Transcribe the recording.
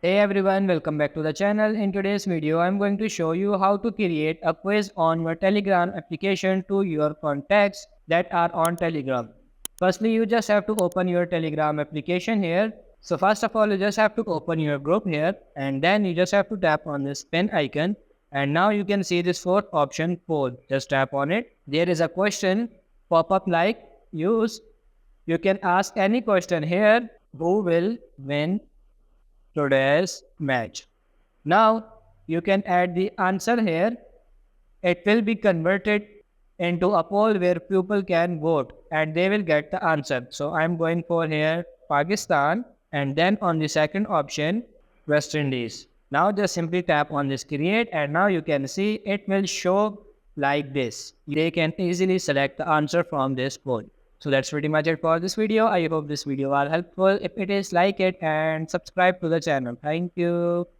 Hey everyone, welcome back to the channel. In today's video, I'm going to show you how to create a quiz on your Telegram application to your contacts that are on Telegram. Firstly, you just have to open your Telegram application here. So first of all, you just have to open your group here and then you just have to tap on this pen icon and now you can see this fourth option poll. Just tap on it. There is a question pop up like use. You can ask any question here. Who will win today's match? Now you can add the answer here. It will be converted into a poll where people can vote and they will get the answer. So I'm going for here Pakistan and then on the second option West Indies. Now just simply tap on this create and now you can see it will show like this. They can easily select the answer from this poll. So that's pretty much it for this video. I hope this video was helpful. If it is, like it and subscribe to the channel. Thank you.